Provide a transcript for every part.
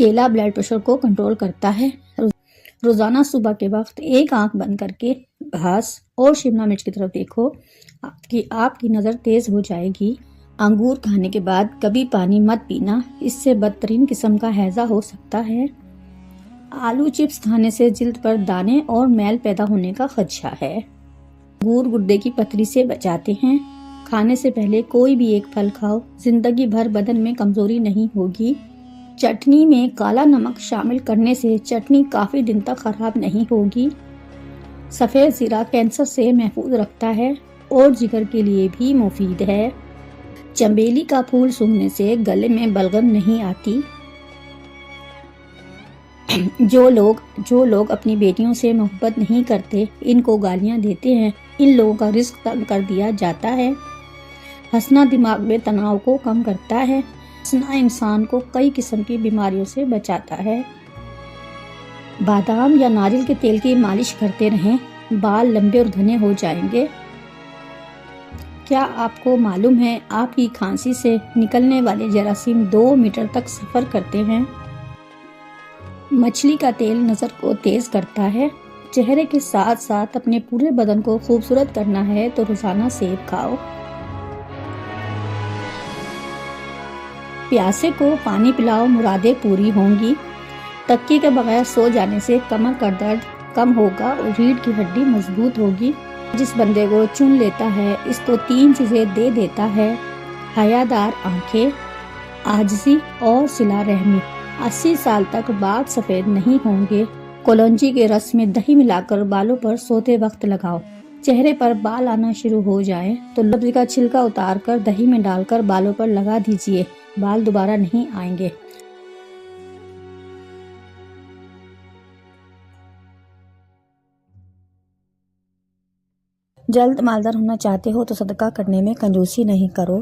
کیلا blood pressure کو control کرتا ہے۔ روزانہ صبح کے وقت ایک آنکھ بند کر کے گھاس اور شملہ مرچ کی طرف دیکھو، آپ کی نظر تیز ہو جائے گی۔ انگور کھانے کے بعد کبھی پانی مت پینا، اس سے بدترین قسم کا ہیضہ ہو سکتا ہے۔ آلو چپس کھانے سے جلد پر دانے اور میل پیدا ہونے کا خدشہ ہے۔ انگور گردے کی پتھری سے بچاتے ہیں۔ کھانے سے پہلے کوئی بھی ایک پھل کھاؤ، زندگی بھر بدن میں کمزوری نہیں ہوگی۔ چٹنی میں کالا نمک شامل کرنے سے چٹنی کافی دن تک خراب نہیں ہوگی۔ سفید زیرہ کینسر سے محفوظ رکھتا ہے اور جگر کے لیے بھی مفید ہے۔ چنبیلی کا پھول سونگھنے سے گلے میں بلغم نہیں آتی۔ جو لوگ اپنی بیٹیوں سے محبت نہیں کرتے، ان کو گالیاں دیتے ہیں، ان لوگوں کا رزق تنگ کر دیا جاتا ہے۔ ہنسنا دماغ میں تناؤ کو کم کرتا ہے۔ ہنسنا انسان کو کئی قسم کی بیماریوں سے بچاتا ہے۔ بادام یا ناریل کے تیل کی مالش کرتے رہیں، بال لمبے اور گھنے ہو جائیں گے۔ کیا آپ کو معلوم ہے آپ کی کھانسی سے نکلنے والے جراثیم 2 میٹر تک سفر کرتے ہیں؟ مچھلی کا تیل نظر کو تیز کرتا ہے۔ چہرے کے ساتھ ساتھ اپنے پورے بدن کو خوبصورت کرنا ہے تو روزانہ سیب کھاؤ۔ پیاسے کو پانی پلاؤ، مرادیں پوری ہوں گی۔ تکیے کے بغیر سو جانے سے کمر کا درد کم ہوگا اور ریڑھ کی ہڈی مضبوط ہوگی۔ جس بندے کو چن لیتا ہے اس کو 3 چیزیں دے دیتا ہے: حیادار آنکھیں، عاجزی اور صلہ رحمی۔ 80 سال تک بال سفید نہیں ہوں گے۔ کلونجی کے رس میں دہی ملا کر بالوں پر سوتے وقت لگاؤ۔ چہرے پر بال آنا شروع ہو جائیں تو سبزی کا چھلکا اتار کر دہی میں ڈال کر بالوں پر لگا دیجیے، بال دوبارہ نہیں آئیں گے۔ جلد مالدار ہونا چاہتے ہو تو صدقہ کرنے میں کنجوسی نہیں کرو،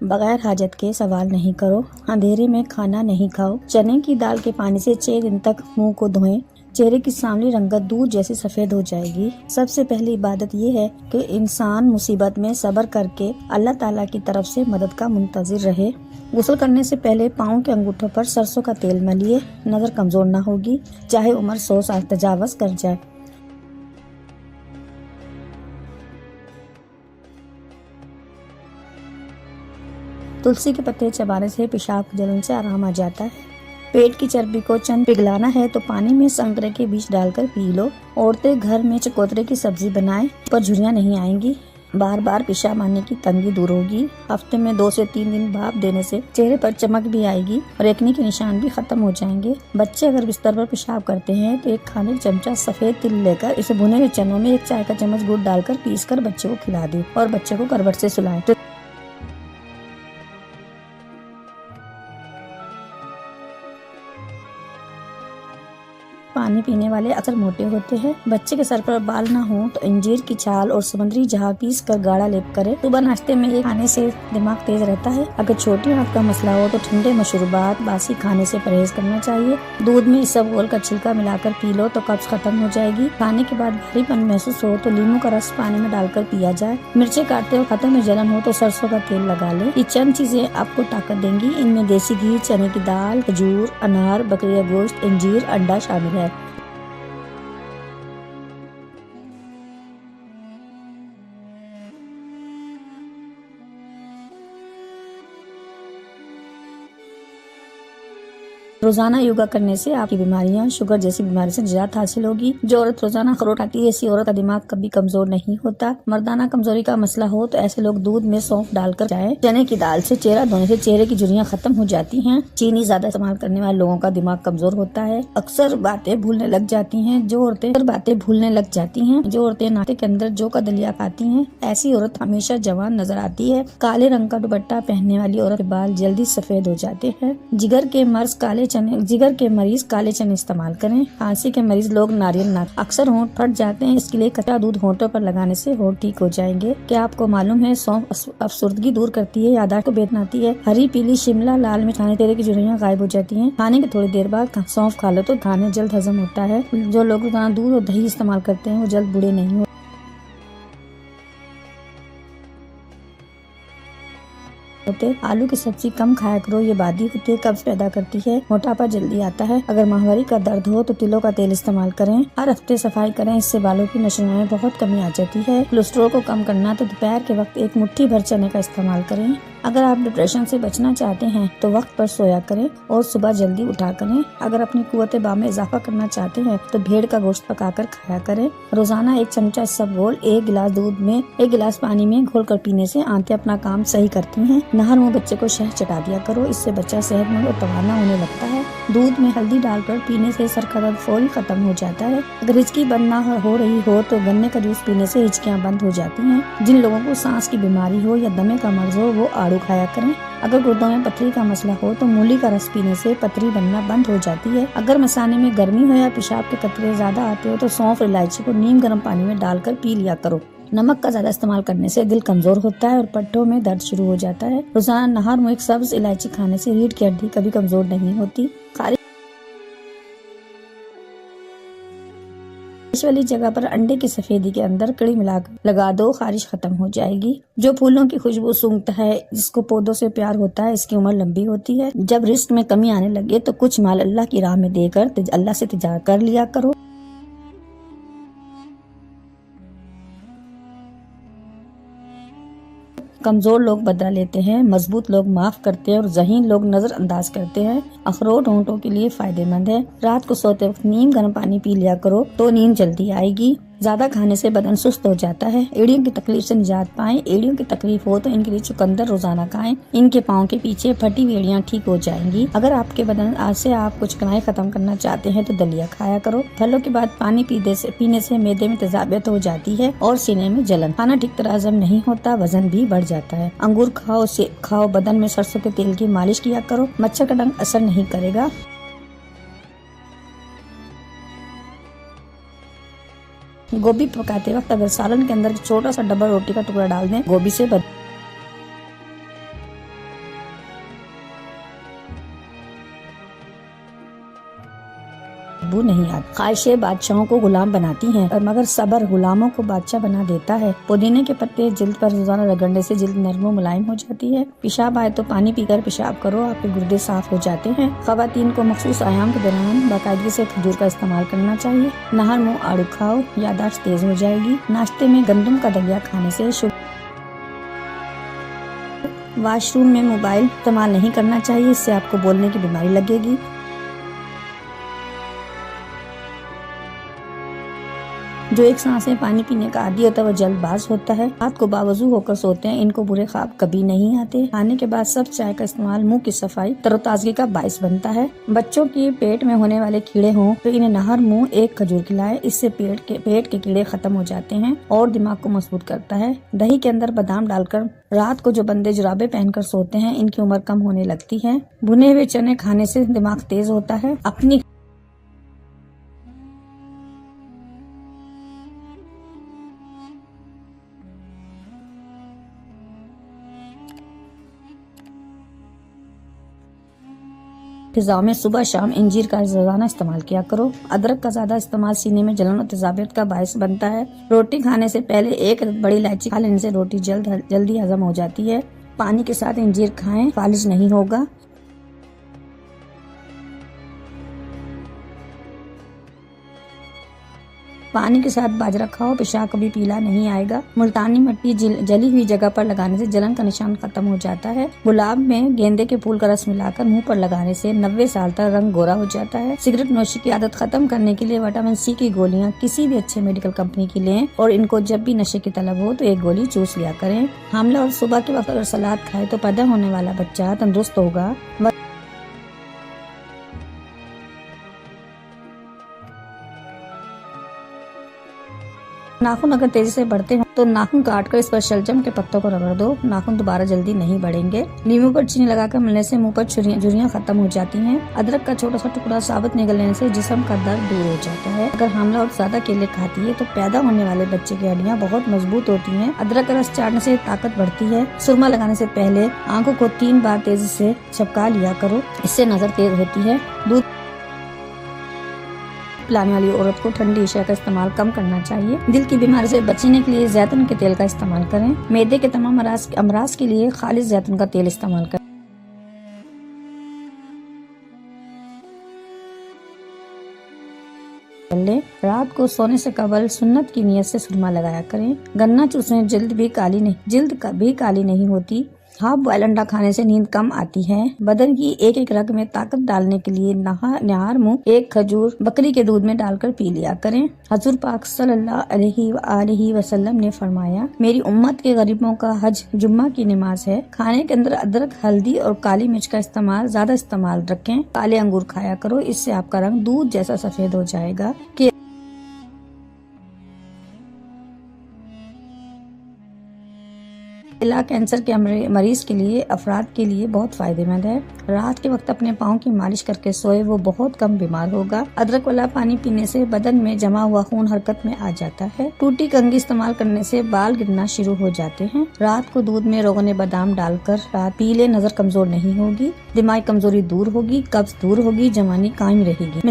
بغیر حاجت کے سوال نہیں کرو، اندھیرے میں کھانا نہیں کھاؤ۔ چنے کی دال کے پانی سے 6 دن تک منہ کو دھوئیں، چہرے کی سانولی رنگت دودھ جیسی سفید ہو جائے گی۔ سب سے پہلی عبادت یہ ہے کہ انسان مصیبت میں صبر کر کے اللہ تعالیٰ کی طرف سے مدد کا منتظر رہے۔ غسل کرنے سے پہلے پاؤں کے انگوٹھوں پر سرسوں کا تیل ملیے، نظر کمزور نہ ہوگی، چاہے عمر 100 سال تجاوز کر جائے۔ تلسی کے پتے چبانے سے پیشاب کی جلن سے آرام آ جاتا ہے۔ پیٹ کی چربی کو چند پگھلانا ہے تو پانی میں سنترے کے بیج ڈال کر پی لو۔ عورتیں گھر میں چکوترے کی سبزی بنائیں، پر جھریاں نہیں آئیں گی۔ بار بار پیشاب آنے کی تنگی دور ہوگی۔ ہفتے میں 2 سے 3 دن بھاپ دینے سے چہرے پر چمک بھی آئے گی اور ایکنی کے نشان بھی ختم ہو جائیں گے۔ بچے اگر بستر پر پیشاب کرتے ہیں تو 1 کھانے کا چمچہ سفید تل لے کر اسے بھنے ہوئے چنوں میں 1 چائے کا چمچ گڑ ڈال کر پیس کر بچے کو کھلا دیں اور بچے کو کروٹ سے سلائیں۔ پانی پینے والے اکثر موٹے ہوتے ہیں۔ بچے کے سر پر بال نہ ہوں تو انجیر کی چھال اور سمندری جہاں پیس کر گاڑھا لیپ کرے۔ صبح ناشتے میں ایک کھانے سے دماغ تیز رہتا ہے۔ اگر چھوٹی آنت کا مسئلہ ہو تو ٹھنڈے مشروبات، باسی کھانے سے پرہیز کرنا چاہیے۔ دودھ میں اسبگول کا چھلکا ملا کر پی لو تو قبض ختم ہو جائے گی۔ کھانے کے بعد بھاری پن محسوس ہو تو لیموں کا رس پانی میں ڈال کر پیا جائے۔ مرچیں کاٹتے وقت ہاتھوں میں جلن ہو تو سرسوں کا تیل لگا لیں۔ یہ چند چیزیں آپ کو طاقت دیں گی۔ ان میں دیسی گھی، چنے کی دال، کھجور، انار، بکری کا گوشت، انجیر، انڈا شامل ہے۔ روزانہ یوگا کرنے سے آپ کی بیماریاں، شوگر جیسی بیماری سے نجات حاصل ہوگی۔ جو عورت روزانہ اخروٹ کھاتی ہے ایسی عورت کا دماغ کبھی کمزور نہیں ہوتا۔ مردانہ کمزوری کا مسئلہ ہو تو ایسے لوگ دودھ میں سونف ڈال کر جائیں۔ چنے کی دال سے چہرہ دھونے سے چہرے کی جھریاں ختم ہو جاتی ہیں۔ چینی زیادہ استعمال کرنے والے لوگوں کا دماغ کمزور ہوتا ہے، اکثر باتیں بھولنے لگ جاتی ہیں۔ جو عورتیں ناشتے کے اندر جو کا دلیا کھاتی ہیں ایسی عورت ہمیشہ جوان نظر آتی ہے۔ کالے رنگ کا دوپٹہ پہننے والی عورت کے بال جلدی سفید ہو جاتے ہیں۔ جگر کے مریض کالے چنے استعمال کریں۔ کھانسی کے مریض لوگ ناریل نہ کھائیں۔ اکثر ہونٹ پھٹ جاتے ہیں، اس کے لیے کچا دودھ ہونٹوں پر لگانے سے ہونٹ ٹھیک ہو جائیں گے۔ کیا آپ کو معلوم ہے سونف افسردگی دور کرتی ہے، یادداشت کو بہتر، ہری پیلی شملہ لال مرچ کھانے چہرے کی جھریاں غائب ہو جاتی ہیں۔ کھانے کے تھوڑی دیر بعد سونف کھا لو تو کھانا جلد ہضم ہوتا ہے۔ جو لوگ روزانہ دودھ اور دہی استعمال کرتے ہیں وہ جلد بوڑھے نہیں ہوتے۔ ہوتے آلو کی سبزی کم کھایا کرو، یہ بادی ہوتی ہے، قبض پیدا کرتی ہے، موٹاپا جلدی آتا ہے۔ اگر ماہواری کا درد ہو تو تلوں کا تیل استعمال کریں، ہر ہفتے صفائی کریں، اس سے بالوں کی نشو میں بہت کمی آ جاتی ہے۔ کولیسٹرول کو کم کرنا تو دوپہر کے وقت ایک مٹھی بھر چنے کا استعمال کریں۔ اگر آپ ڈپریشن سے بچنا چاہتے ہیں تو وقت پر سویا کریں اور صبح جلدی اٹھا کریں۔ اگر اپنی قوت باہ میں اضافہ کرنا چاہتے ہیں تو بھیڑ کا گوشت پکا کر کھایا کریں۔ روزانہ 1 چمچہ اسبگول 1 گلاس دودھ میں 1 گلاس پانی میں گھول کر پینے سے آنتیں اپنا کام صحیح کرتی ہیں۔ نہر منہ بچے کو شہد چٹا دیا کرو، اس سے بچہ صحت مند اور توانا ہونے لگتا ہے۔ دودھ میں ہلدی ڈال کر پینے سے سر کا درد فوری ختم ہو جاتا ہے۔ اگر ہچکی بند نہ ہو رہی ہو تو گنے کا جوس پینے سے ہچکیاں بند ہو جاتی ہیں۔ جن لوگوں کو سانس کی بیماری ہو یا دمے کا مرض ہو وہ آڑو کھایا کریں۔ اگر گردوں میں پتھری کا مسئلہ ہو تو مولی کا رس پینے سے پتھری بننا بند ہو جاتی ہے۔ اگر مثانے میں گرمی ہو یا پیشاب کے قطرے زیادہ آتے ہو تو سونف اور الائچی کو نیم گرم پانی میں ڈال کر پی لیا کرو۔ نمک کا زیادہ استعمال کرنے سے دل کمزور ہوتا ہے اور پٹھوں میں درد شروع ہو جاتا ہے۔ روزانہ نہر منہ 1 سبز الائچی کھانے سے ریڑھ کی ہڈی کبھی کمزور نہیں ہوتی۔ خارش والی جگہ پر انڈے کی سفیدی کے اندر کڑی ملا کر لگا دو، خارش ختم ہو جائے گی۔ جو پھولوں کی خوشبو سونگھتا ہے، جس کو پودوں سے پیار ہوتا ہے، اس کی عمر لمبی ہوتی ہے۔ جب رزق میں کمی آنے لگے تو کچھ مال اللہ کی راہ میں دے کر اللہ سے تجارت کر لیا کرو۔ کمزور لوگ بدلہ لیتے ہیں، مضبوط لوگ معاف کرتے ہیں اور ذہین لوگ نظر انداز کرتے ہیں۔ اخروٹ ہونٹوں کے لیے فائدہ مند ہے۔ رات کو سوتے وقت نیم گرم پانی پی لیا کرو تو نیند جلدی آئے گی۔ زیادہ کھانے سے بدن سست ہو جاتا ہے۔ ایڑیوں کی تکلیف سے نجات پائیں۔ ایڑیوں کی تکلیف ہو تو ان کے لیے چقندر روزانہ کھائیں، ان کے پاؤں کے پیچھے پھٹی ہوئی ایڑیاں ٹھیک ہو جائیں گی۔ اگر آپ کے بدن سے آپ کو چکنائی ختم کرنا چاہتے ہیں تو دلیا کھایا کرو۔ پھلوں کے بعد پانی پینے سے معدے میں تیزابیت ہو جاتی ہے اور سینے میں جلن، کھانا ٹھیک طرح ہضم نہیں ہوتا، وزن بھی بڑھ جاتا ہے۔ انگور کھاؤ، سیب کھاؤ، بدن میں سرسوں کے تیل کی مالش کیا کرو، مچھر کا ڈنک اثر نہیں کرے گا۔ گوبھی پکاتے وقت اگر سالن کے اندر چھوٹا سا ڈبل روٹی کا ٹکڑا ڈال دیں، گوبھی سے بدبو نہیں آتی۔ خواہشیں بادشاہوں کو غلام بناتی ہیں مگر صبر غلاموں کو بادشاہ بنا دیتا ہے۔ پودینے کے پتے جلد پر روزانہ رگڑنے سے جلد نرم و ملائم ہو جاتی ہے۔ پیشاب آئے تو پانی پی کر پیشاب کرو، آپ کے گردے صاف ہو جاتے ہیں۔ خواتین کو مخصوص ایام کے دوران باقاعدگی سے کھجور کا استعمال کرنا چاہیے۔ نہر منہ آڑو کھاؤ، یادداشت تیز ہو جائے گی۔ ناشتے میں گندم کا دلیا کھانے سے واش روم میں موبائل استعمال نہیں کرنا چاہیے، اس سے آپ کو بولنے کی بیماری لگے گی۔ جو ایک سانس میں پانی پینے کا عادی ہوتا ہے وہ جلد باز ہوتا ہے۔ رات کو باوضو ہو کر سوتے ہیں، ان کو برے خواب کبھی نہیں آتے۔ کھانے کے بعد سب چائے کا استعمال منہ کی صفائی تر و تازگی کا باعث بنتا ہے۔ بچوں کی پیٹ میں ہونے والے کیڑے ہوں تو انہیں نہر منہ 1 کھجور کھلائے، اس سے پیٹ کے کیڑے ختم ہو جاتے ہیں اور دماغ کو مضبوط کرتا ہے۔ دہی کے اندر بادام ڈال کر رات کو جو بندے جرابیں پہن کر سوتے ہیں ان کی عمر کم ہونے لگتی ہے۔ بھنے ہوئے چنے کھانے سے دماغ تیز ہوتا ہے۔ اپنی غذا میں صبح شام انجیر کا روزانہ استعمال کیا کرو۔ ادرک کا زیادہ استعمال سینے میں جلن اور تیزابیت کا باعث بنتا ہے۔ روٹی کھانے سے پہلے 1 بڑی الائچی کھا لینے سے روٹی جلدی ہضم ہو جاتی ہے۔ پانی کے ساتھ انجیر کھائیں، فالج نہیں ہوگا۔ پانی کے ساتھ باجرہ کھاؤ، پیشاب کبھی پیلا نہیں آئے گا۔ ملتانی مٹی جلی ہوئی جگہ پر لگانے سے جلن کا نشان ختم ہو جاتا ہے۔ گلاب میں گیندے کے پھول کا رس ملا کر منہ پر لگانے سے 90 سال تک رنگ گورا ہو جاتا ہے۔ سگریٹ نوشی کی عادت ختم کرنے کے لیے وٹامن سی کی گولیاں کسی بھی اچھے میڈیکل کمپنی کی لیں اور ان کو جب بھی نشے کی طلب ہو تو 1 گولی چوس لیا کریں۔ حاملہ اور صبح کے وقت اگر سلاد کھائے تو پیدا ہونے والا بچہ تندرست ہوگا۔ ناخن اگر تیزی سے بڑھتے ہوں تو ناخن کاٹ کر اس پر شلجم کے پتوں کو رگڑ دو، ناخن دوبارہ جلدی نہیں بڑھیں گے۔ لیموں پر چینی لگا کر ملنے سے منہ پر جھریاں ختم ہو جاتی ہیں۔ ادرک کا چھوٹا سا ٹکڑا ثابت نگل لینے سے جسم کا درد دور ہو جاتا ہے۔ اگر حاملہ اور زیادہ کیلے کھاتی ہے تو پیدا ہونے والے بچے کی ہڈیاں بہت مضبوط ہوتی ہیں۔ ادرک کا رس چاٹنے سے طاقت بڑھتی ہے۔ سرما لگانے سے پہلے آنکھوں کو 3 بار تیزی سے جھپکا لیا کرو، اس سے نظر تیز ہوتی ہے۔ دودھ پلانے والی عورت کو ٹھنڈی اشیاء کا استعمال کم کرنا چاہیے۔ دل کی بیماری سے بچنے کے لیے زیتون کے تیل کا استعمال کریں۔ معدے کے تمام امراض کے لیے خالص زیتون کا تیل استعمال کریں۔ رات کو سونے سے قبل سنت کی نیت سے سرما لگایا کریں۔ گنا چوسنے جلد بھی کالی نہیں ہوتی۔ ہاف بوائل انڈا کھانے سے نیند کم آتی ہے۔ بدن کی ایک رگ میں طاقت ڈالنے کے لیے نہار منہ ایک کھجور بکری کے دودھ میں ڈال کر پی لیا کریں۔ حضور پاک صلی اللہ علیہ وآلہ وسلم نے فرمایا، میری امت کے غریبوں کا حج جمعہ کی نماز ہے۔ کھانے کے اندر ادرک، ہلدی اور کالی مرچ کا زیادہ استعمال رکھیں۔ کالے انگور کھایا کرو، اس سے آپ کا رنگ دودھ جیسا سفید ہو جائے گا۔ کینسر کے مریض کے لیے افراد کے لیے بہت فائدہ مند ہے۔ رات کے وقت اپنے پاؤں کی مالش کر کے سوئے، وہ بہت کم بیمار ہوگا۔ ادرک والا پانی پینے سے بدن میں جمع ہوا خون حرکت میں آ جاتا ہے۔ ٹوٹی کنگھی استعمال کرنے سے بال گرنا شروع ہو جاتے ہیں۔ رات کو دودھ میں روغن بادام ڈال کر رات پی لے، نظر کمزور نہیں ہوگی، دماغی کمزوری دور ہوگی، قبض دور ہوگی، جوانی قائم رہے گی۔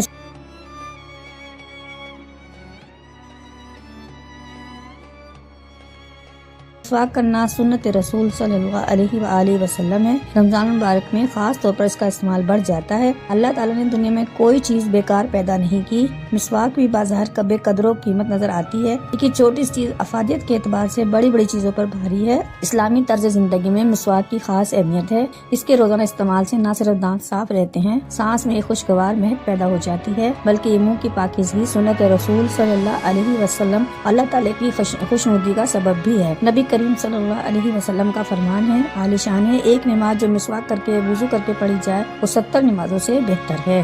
مسواک کرنا سنت رسول صلی اللہ علیہ وآلہ وسلم ہے۔ رمضان مبارک میں خاص طور پر اس کا استعمال بڑھ جاتا ہے۔ اللہ تعالیٰ نے دنیا میں کوئی چیز بیکار پیدا نہیں کی۔ مسواک بھی بظاہر بے قدر و قیمت نظر آتی ہے، لیکن چھوٹی چیز افادیت کے اعتبار سے بڑی بڑی چیزوں پر بھاری ہے۔ اسلامی طرز زندگی میں مسواک کی خاص اہمیت ہے۔ اس کے روزانہ استعمال سے نہ صرف دانت صاف رہتے ہیں، سانس میں ایک خوشگوار مہک پیدا ہو جاتی ہے، بلکہ یہ منہ کی پاکیزگی سنت رسول صلی اللہ علیہ وسلم اللہ تعالیٰ کی خوشنودی کا سبب بھی ہے۔ نبی کریم صلی اللہ علیہ وسلم کا فرمان ہے، عالی شان ہے، ایک نماز جو مسواک کر کے وضو کر کے پڑھی جائے وہ 70 نمازوں سے بہتر ہے۔